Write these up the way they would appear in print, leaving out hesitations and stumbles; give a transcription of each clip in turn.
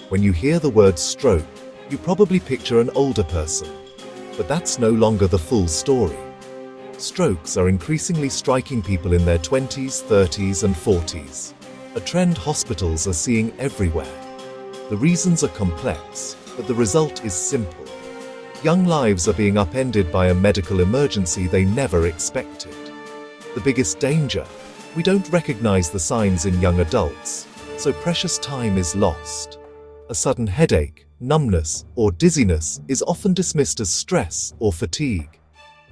When you hear the word stroke, you probably picture an older person. But that's no longer the full story. Strokes are increasingly striking people in their 20s, 30s, and 40s. A trend hospitals are seeing everywhere. The reasons are complex, but the result is simple. Young lives are being upended by a medical emergency they never expected. The biggest danger? We don't recognize the signs in young adults, so precious time is lost. A sudden headache, numbness, or dizziness is often dismissed as stress or fatigue.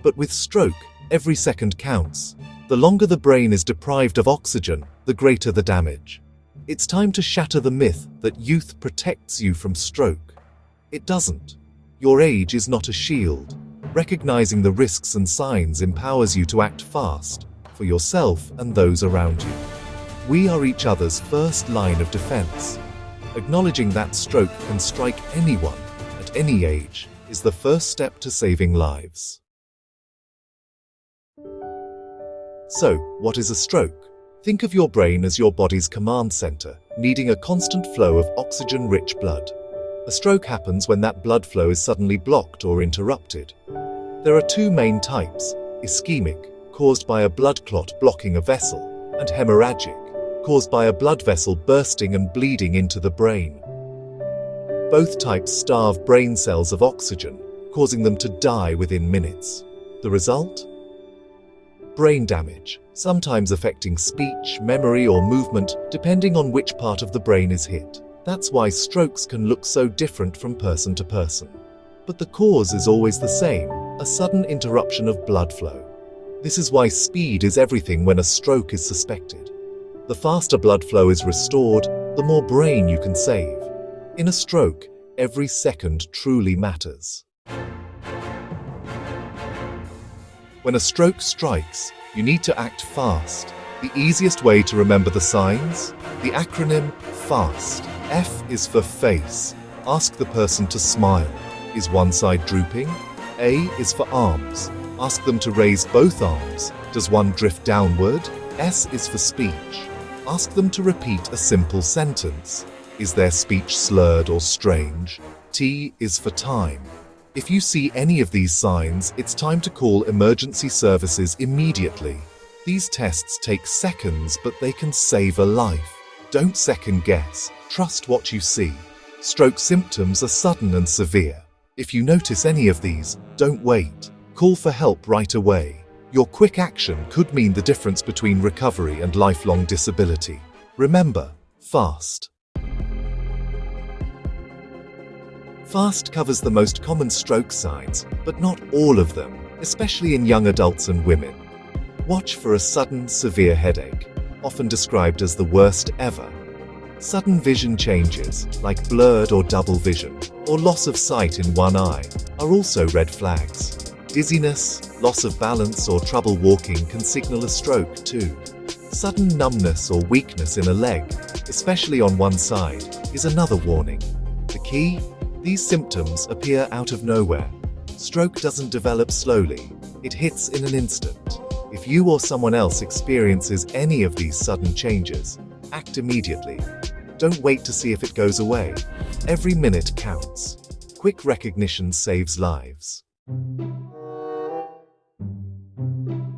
But with stroke, every second counts. The longer the brain is deprived of oxygen, the greater the damage. It's time to shatter the myth that youth protects you from stroke. It doesn't. Your age is not a shield. Recognizing the risks and signs empowers you to act fast, for yourself and those around you. We are each other's first line of defense. Acknowledging that stroke can strike anyone, at any age, is the first step to saving lives. So, what is a stroke? Think of your brain as your body's command center, needing a constant flow of oxygen-rich blood. A stroke happens when that blood flow is suddenly blocked or interrupted. There are two main types: ischemic, caused by a blood clot blocking a vessel, and hemorrhagic, caused by a blood vessel bursting and bleeding into the brain. Both types starve brain cells of oxygen, causing them to die within minutes. The result? Brain damage, sometimes affecting speech, memory, or movement, depending on which part of the brain is hit. That's why strokes can look so different from person to person. But the cause is always the same: a sudden interruption of blood flow. This is why speed is everything when a stroke is suspected. The faster blood flow is restored, the more brain you can save. In a stroke, every second truly matters. When a stroke strikes, you need to act fast. The easiest way to remember the signs? The acronym FAST. F is for face. Ask the person to smile. Is one side drooping? A is for arms. Ask them to raise both arms. Does one drift downward? S is for speech. Ask them to repeat a simple sentence. Is their speech slurred or strange? T is for time. If you see any of these signs, it's time to call emergency services immediately. These tests take seconds, but they can save a life. Don't second guess. Trust what you see. Stroke symptoms are sudden and severe. If you notice any of these, don't wait. Call for help right away. Your quick action could mean the difference between recovery and lifelong disability. Remember, FAST. FAST covers the most common stroke signs, but not all of them, especially in young adults and women. Watch for a sudden, severe headache, often described as the worst ever. Sudden vision changes, like blurred or double vision, or loss of sight in one eye, are also red flags. Dizziness, loss of balance, or trouble walking can signal a stroke too. Sudden numbness or weakness in a leg, especially on one side, is another warning. The key? These symptoms appear out of nowhere. Stroke doesn't develop slowly, it hits in an instant. If you or someone else experiences any of these sudden changes, act immediately. Don't wait to see if it goes away. Every minute counts. Quick recognition saves lives.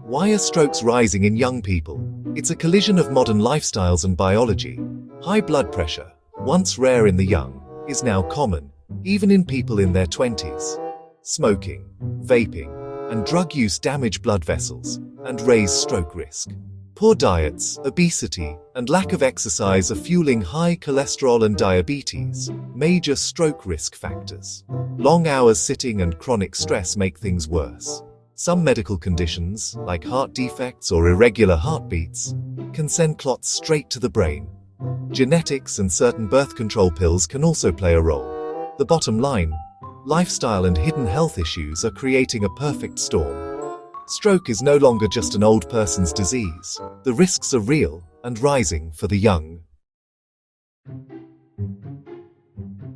Why are strokes rising in young people? It's a collision of modern lifestyles and biology. High blood pressure, once rare in the young, is now common, even in people in their 20s. Smoking, vaping, and drug use damage blood vessels and raise stroke risk. Poor diets, obesity, and lack of exercise are fueling high cholesterol and diabetes, major stroke risk factors. Long hours sitting and chronic stress make things worse. Some medical conditions, like heart defects or irregular heartbeats, can send clots straight to the brain. Genetics and certain birth control pills can also play a role. The bottom line: lifestyle and hidden health issues are creating a perfect storm. Stroke is no longer just an old person's disease. The risks are real and rising for the young.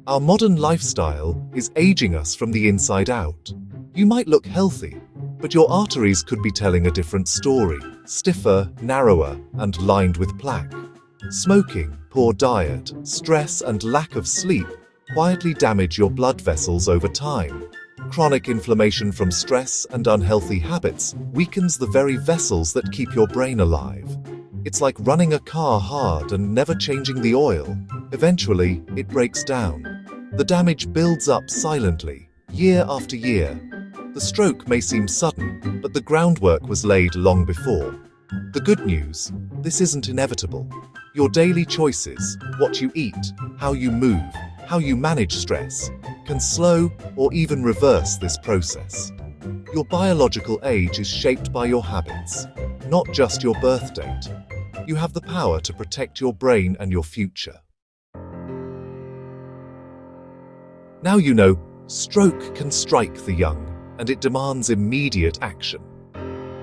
Our modern lifestyle is aging us from the inside out. You might look healthy, but your arteries could be telling a different story, stiffer, narrower, and lined with plaque. Smoking, poor diet, stress, and lack of sleep quietly damage your blood vessels over time. Chronic inflammation from stress and unhealthy habits weakens the very vessels that keep your brain alive. It's like running a car hard and never changing the oil. Eventually, it breaks down. The damage builds up silently, year after year. The stroke may seem sudden, but the groundwork was laid long before. The good news: this isn't inevitable. Your daily choices, what you eat, how you move, how you manage stress, can slow or even reverse this process. Your biological age is shaped by your habits, not just your birth date. You have the power to protect your brain and your future. Now you know, stroke can strike the young, and it demands immediate action.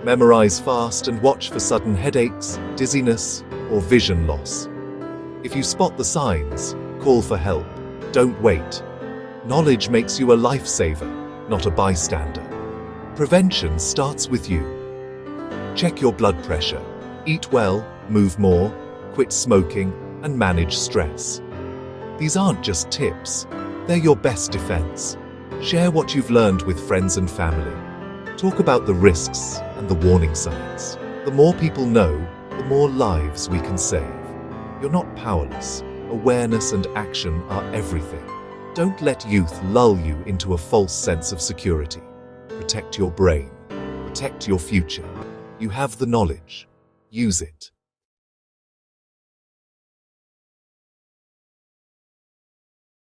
Memorize fast and watch for sudden headaches, dizziness, or vision loss. If you spot the signs, call for help. Don't wait. Knowledge makes you a lifesaver, not a bystander. Prevention starts with you. Check your blood pressure, eat well, move more, quit smoking, and manage stress. These aren't just tips, they're your best defense. Share what you've learned with friends and family. Talk about the risks and the warning signs. The more people know, the more lives we can save. You're not powerless. Awareness and action are everything. Don't let youth lull you into a false sense of security. Protect your brain. Protect your future. You have the knowledge. Use it.